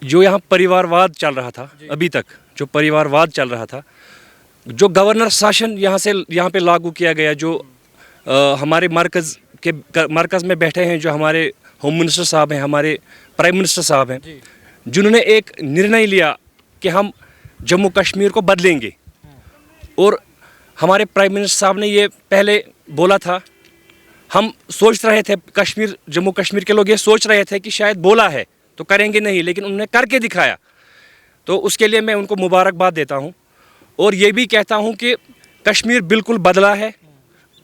जो यहाँ परिवारवाद चल रहा था अभी तक, जो परिवारवाद चल रहा था, जो गवर्नर शासन यहाँ पे लागू किया गया, जो हमारे मरकज़ में बैठे हैं, जो हमारे होम मिनिस्टर साहब हैं, हमारे प्राइम मिनिस्टर साहब हैं, जिन्होंने एक निर्णय लिया कि हम जम्मू कश्मीर को बदलेंगे। और हमारे प्राइम मिनिस्टर साहब ने ये पहले बोला था, हम सोच रहे थे, जम्मू कश्मीर के लोग ये सोच रहे थे कि शायद बोला है तो करेंगे नहीं, लेकिन उन्होंने करके दिखाया। तो उसके लिए मैं उनको मुबारकबाद देता हूँ और ये भी कहता हूँ कि कश्मीर बिल्कुल बदला है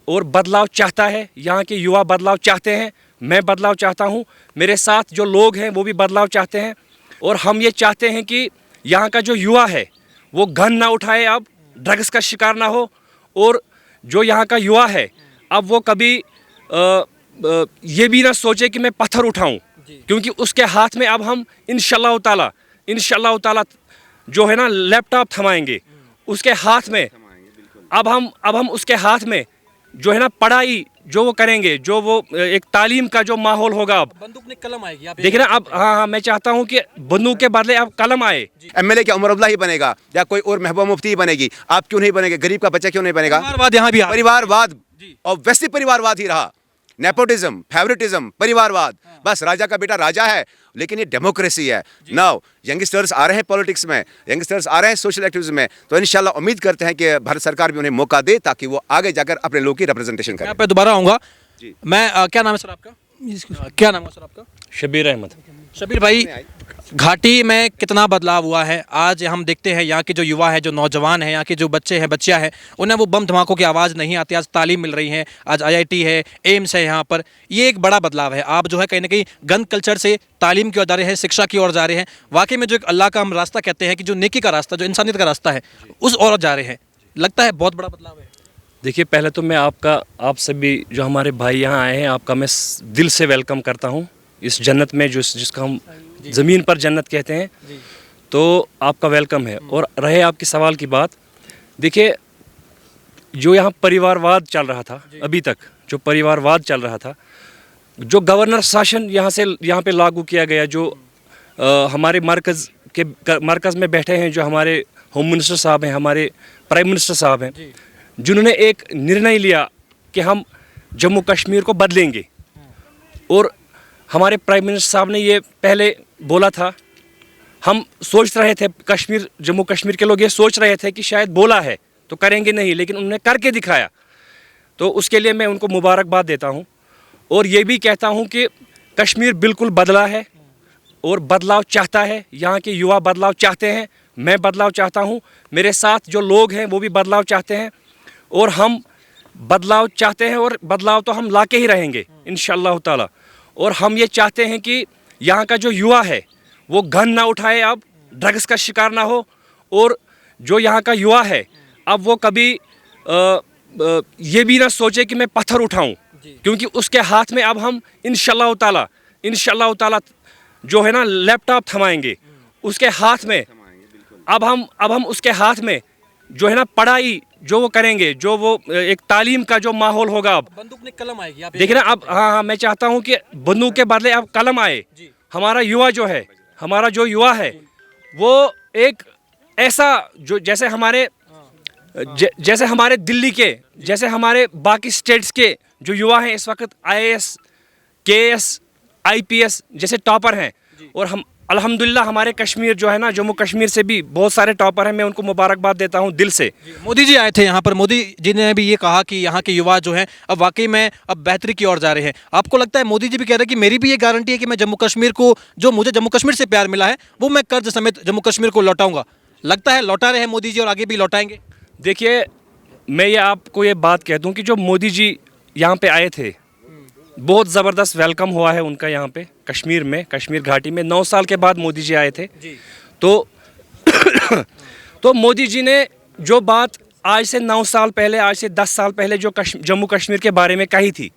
और बदलाव चाहता है। यहाँ के युवा बदलाव चाहते हैं, मैं बदलाव चाहता हूँ, मेरे साथ जो लोग हैं वो भी बदलाव चाहते हैं। और हम ये चाहते हैं कि यहाँ का जो युवा है वो गन ना उठाए, अब ड्रग्स का शिकार ना हो। और जो यहाँ का युवा है अब वो कभी ये भी ना सोचे कि मैं पत्थर उठाऊं, क्योंकि उसके हाथ में अब हम इंशाअल्लाह ताला जो है ना लैपटॉप थमाएंगे उसके हाथ में। अब हम उसके हाथ में जो है ना पढ़ाई जो वो करेंगे, जो वो एक तालीम का जो माहौल होगा, अब बंदूक में कलम आएगी। आप देखिए ना, अब हाँ, मैं चाहता हूँ कि बंदूक के बदले अब कलम आए। एमएलए क्या उमर अब्दुल्ला ही बनेगा या कोई और महबूबा मुफ्ती ही बनेगी? आप क्यों नहीं बनेंगे? गरीब का बच्चा क्यों नहीं बनेगा? परिवारवाद यहाँ भी परिवारवाद और वैसे परिवारवाद ही रहा, नेपोटिज्म, फेवरेटिज्म, परिवारवाद। बस राजा का बेटा राजा है, लेकिन ये डेमोक्रेसी है। नाउ यंगस्टर्स आ रहे हैं पॉलिटिक्स में, यंगस्टर्स आ रहे हैं सोशल एक्टिविज्म में, तो इंशाल्लाह उम्मीद करते हैं कि भारत सरकार भी उन्हें मौका दे ताकि वो आगे जाकर अपने लोगों की रिप्रेजेंटेशन करें। मैं पे दोबारा आऊँगा। मैं क्या नाम है सर आपका? क्या नाम है सर आपका? शबीर अहमद। शबीर भाई, घाटी में कितना बदलाव हुआ है? आज हम देखते हैं यहाँ के जो युवा है, जो नौजवान है, यहाँ के जो बच्चे हैं, बच्चियाँ हैं, उन्हें वो बम धमाकों की आवाज़ नहीं आती। आज तालीम मिल रही है, आज IIT है, एम्स है यहाँ पर। ये एक बड़ा बदलाव है। आप जो है कहीं ना कहीं गन कल्चर से तालीम की ओर जा रहे हैं, शिक्षा की ओर जा रहे हैं। वाकई में जो एक अल्लाह का हम रास्ता कहते हैं कि जो नेकी का रास्ता, जो इंसानियत का रास्ता है, उस ओर जा रहे हैं। लगता है बहुत बड़ा बदलाव है। देखिए, पहले तो मैं आप सभी जो हमारे भाई यहाँ आए हैं, आपका मैं दिल से वेलकम करता हूँ इस जन्नत में, जिसका हम ज़मीन पर जन्नत कहते हैं। तो आपका वेलकम है। और रहे आपके सवाल की बात, देखिए जो यहाँ परिवारवाद चल रहा था अभी तक, जो परिवारवाद चल रहा था, जो गवर्नर शासन यहाँ पे लागू किया गया, जो हमारे मरकज़ में बैठे हैं, जो हमारे होम मिनिस्टर साहब हैं, हमारे प्राइम मिनिस्टर साहब हैं, जिन्होंने एक निर्णय लिया कि हम जम्मू कश्मीर को बदलेंगे। और हमारे प्राइम मिनिस्टर साहब ने ये पहले बोला था, हम सोच रहे थे, जम्मू कश्मीर के लोग ये सोच रहे थे कि शायद बोला है तो करेंगे नहीं, लेकिन उन्होंने करके दिखाया। तो उसके लिए मैं उनको मुबारकबाद देता हूँ और ये भी कहता हूँ कि कश्मीर बिल्कुल बदला है और बदलाव चाहता है। यहाँ के युवा बदलाव चाहते हैं, मैं बदलाव चाहता हूँ, मेरे साथ जो लोग हैं वो भी बदलाव चाहते हैं। और हम बदलाव चाहते हैं और बदलाव तो हम लाके ही रहेंगे इंशाअल्लाह ताला। और हम ये चाहते हैं कि यहाँ का जो युवा है वो गन ना उठाए, अब ड्रग्स का शिकार ना हो। और जो यहाँ का युवा है अब वो कभी ये भी ना सोचे कि मैं पत्थर उठाऊं, क्योंकि उसके हाथ में अब हम इंशाअल्लाह ताला जो है ना लैपटॉप थमाएंगे उसके हाथ में। अब हम उसके हाथ में जो है ना पढ़ाई जो वो करेंगे, जो वो एक तालीम का जो माहौल होगा, अब बंदूक में कलम आएगी। आप देखिए ना, अब हाँ, मैं चाहता हूँ कि बंदूक के बदले अब कलम आए। हमारा जो युवा है वो एक ऐसा जो जैसे हमारे दिल्ली के, जैसे हमारे बाकी स्टेट्स के जो युवा हैं इस वक्त IAS, KS, IPS जैसे टॉपर हैं। और हम अल्हम्दुलिल्लाह हमारे कश्मीर जो है ना, जम्मू कश्मीर से भी बहुत सारे टॉपर हैं। मैं उनको मुबारकबाद देता हूँ दिल से। मोदी जी आए थे यहाँ पर, मोदी जी ने भी ये कहा कि यहाँ के युवा जो हैं अब वाकई में अब बेहतरी की ओर जा रहे हैं। आपको लगता है मोदी जी भी कह रहे हैं कि मेरी भी ये गारंटी है कि मैं जम्मू कश्मीर को, जो मुझे जम्मू कश्मीर से प्यार मिला है, वो मैं कर्ज समेत जम्मू कश्मीर को लौटाऊंगा? लगता है लौटा रहे हैं मोदी जी और आगे भी लौटाएंगे? देखिए, मैं ये आपको ये बात कह दूँ कि जो मोदी जी यहाँ पे आए थे, बहुत ज़बरदस्त वेलकम हुआ है उनका यहाँ पे कश्मीर में, कश्मीर घाटी में। 9 साल के बाद मोदी जी आए थे। तो तो मोदी जी ने जो बात आज से 9 साल पहले, आज से 10 साल पहले जो जम्मू कश्मीर के बारे में कही थी,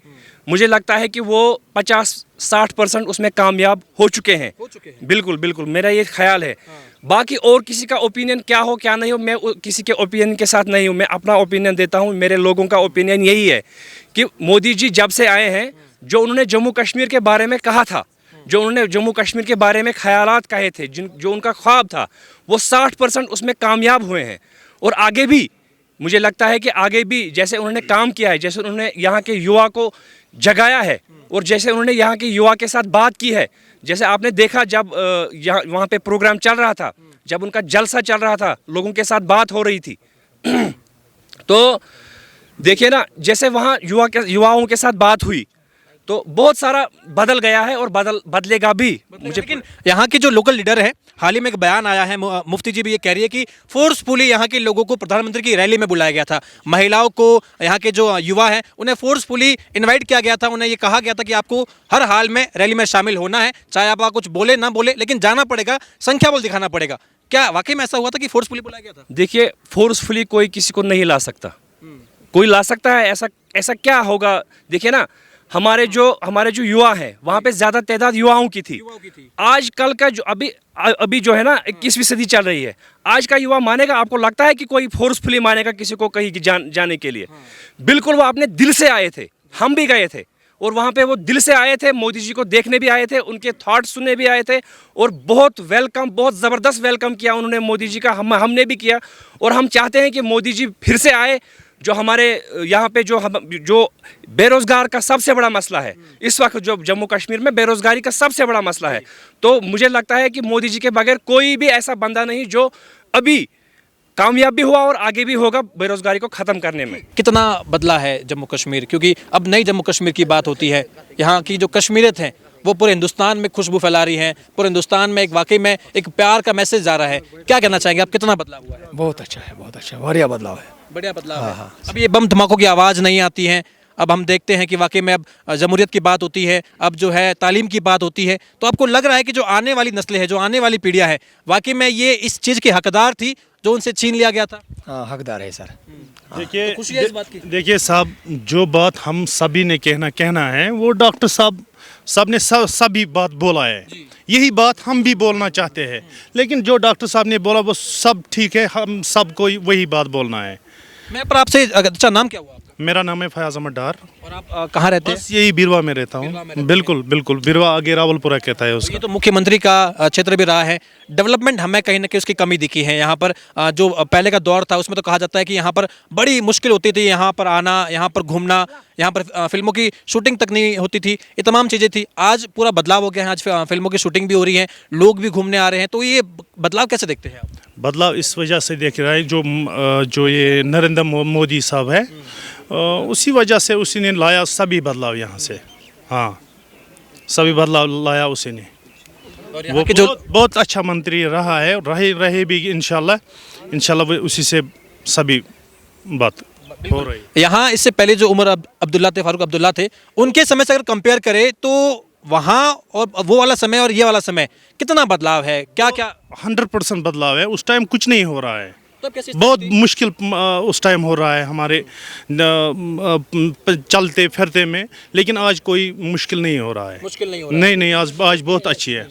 मुझे लगता है कि वो 50-60% उसमें कामयाब हो चुके हैं। बिल्कुल मेरा ये ख्याल है। बाकी और किसी का ओपिनियन क्या हो क्या नहीं हो, मैं किसी के ओपिनियन के साथ नहीं हूँ, मैं अपना ओपिनियन देता हूँ। मेरे लोगों का ओपिनियन यही है कि मोदी जी जब से आए हैं, जो उन्होंने जम्मू कश्मीर के बारे में कहा था जो उन्होंने जम्मू कश्मीर के बारे में ख्यालात कहे थे, जो उनका ख्वाब था, वो 60% उसमें कामयाब हुए हैं। और आगे भी मुझे लगता है कि आगे भी जैसे उन्होंने काम किया है, जैसे उन्होंने यहाँ के युवा को जगाया है और जैसे उन्होंने यहाँ के युवा के साथ बात की है, जैसे आपने देखा जब वहाँ पे प्रोग्राम चल रहा था, जब उनका जलसा चल रहा था, लोगों के साथ बात हो रही थी तो देखिए ना, जैसे वहाँ युवाओं के साथ बात हुई तो बहुत सारा बदल गया है और बदलेगा भी। मुझे लेकिन यहाँ के जो लोकल लीडर है, हाल ही में एक बयान आया है, मुफ्ती जी भी ये कह रही है कि फोर्सफुली यहाँ के लोगों को प्रधानमंत्री की रैली में बुलाया गया था। महिलाओं को, यहाँ के जो युवा हैं, उन्हें फोर्सफुली इनवाइट किया गया था। उन्हें ये कहा गया था कि आपको हर हाल में रैली में शामिल होना है, चाहे आप कुछ बोले ना बोले, लेकिन जाना पड़ेगा, संख्या बल दिखाना पड़ेगा। क्या वाकई में ऐसा हुआ था कि फोर्सफुली बुलाया गया था? देखिए, फोर्सफुली कोई किसी को नहीं ला सकता, कोई ला सकता है ऐसा क्या होगा? देखिए ना, हमारे जो युवा हैं, वहाँ पे ज़्यादा तादाद युवाओं की थी। आजकल का जो अभी जो है ना 21वीं सदी चल रही है, आज का युवा मानेगा? आपको लगता है कि कोई फोर्सफुली मानेगा किसी को कहीं जाने के लिए? बिल्कुल, वो अपने दिल से आए थे, हम भी गए थे और वहाँ पे वो दिल से आए थे, मोदी जी को देखने भी आए थे, उनके थॉट्स सुनने भी आए थे और बहुत वेलकम, बहुत ज़बरदस्त वेलकम किया उन्होंने मोदी जी का, हमने भी किया। और हम चाहते हैं कि मोदी जी फिर से आए। जो हमारे यहाँ पे जो बेरोज़गार का सबसे बड़ा मसला है इस वक्त, जो जम्मू कश्मीर में बेरोज़गारी का सबसे बड़ा मसला है, तो मुझे लगता है कि मोदी जी के बगैर कोई भी ऐसा बंदा नहीं जो अभी कामयाब भी हुआ और आगे भी होगा बेरोज़गारी को ख़त्म करने में। कितना बदला है जम्मू कश्मीर, क्योंकि अब नई जम्मू कश्मीर की बात होती है। यहाँ की जो कश्मीरियत है वो पूरे हिंदुस्तान में खुशबू फैला रही है, पूरे हिंदुस्तान में एक वाकई में एक प्यार का मैसेज जा रहा है। क्या कहना चाहेंगे आप, कितना बदलाव हुआ है? बहुत अच्छा है, बहुत अच्छा, बढ़िया बदलाव है। बढ़िया बदलाव है। अब ये बम धमाकों की आवाज़ नहीं आती है। अब हम देखते हैं कि वाकई में अब जमहूरियत की बात होती है, अब जो है तालीम की बात होती है। तो आपको लग रहा है कि जो आने वाली नस्लें हैं, जो आने वाली पीढ़ियाँ हैं, वाकई में ये इस चीज़ की हकदार थी जो उनसे छीन लिया गया था? हाँ, हकदार है सर। देखिए, तो खुशी है इस बात की? देखिए साहब, जो बात हम सभी ने कहना है वो डॉक्टर साहब ने सभी बात बोला है। यही बात हम भी बोलना चाहते हैं, लेकिन जो डॉक्टर साहब ने बोला वो सब ठीक है, हम सबको वही बात बोलना है। मैं पर आपसे, अच्छा नाम क्या हुआ आपका? मेरा नाम है फयाज अहमद डार और आप कहाँ रहते हैं? बस यही बिरवा में रहता बिरवा में रहते हूँ। बिल्कुल बिल्कुल, बिरवा आगे रावलपुरा कहता है ये उसका। तो मुख्यमंत्री का क्षेत्र भी रहा है। डेवलपमेंट हमें कहीं ना कहीं उसकी कमी दिखी है यहाँ पर। जो पहले का दौर था उसमें तो कहा जाता है कि यहाँ पर बड़ी मुश्किल होती थी, यहाँ पर आना, यहाँ पर घूमना, यहाँ पर फिल्मों की शूटिंग तक नहीं होती थी, ये तमाम चीज़ें थी। आज पूरा बदलाव हो गया है, आज फिल्मों की शूटिंग भी हो रही है, लोग भी घूमने आ रहे हैं। तो ये बदलाव कैसे देखते हैं आप? बदलाव इस वजह से देख रहा है जो ये नरेंद्र मोदी साहब है, उसी वजह से उसी ने लाया सभी बदलाव यहाँ से। हाँ, सभी बदलाव लाया उसी ने। और वो यहाँ के जो बहुत अच्छा मंत्री रहा है, रहे भी इंशाल्लाह वो उसी से सभी बात हो रही है। यहाँ इससे पहले जो उमर अब्दुल्ला थे, फारूक अब्दुल्ला थे, उनके समय से अगर कंपेयर करें तो वहाँ और वो वाला समय और ये वाला समय कितना बदलाव है? क्या क्या 100% बदलाव है। उस टाइम कुछ नहीं हो रहा है, तो कैसे बहुत मुश्किल उस टाइम हो रहा है हमारे चलते फिरते में, लेकिन आज कोई मुश्किल नहीं हो रहा है। मुश्किल नहीं हो रहा? नहीं, आज बहुत अच्छी है।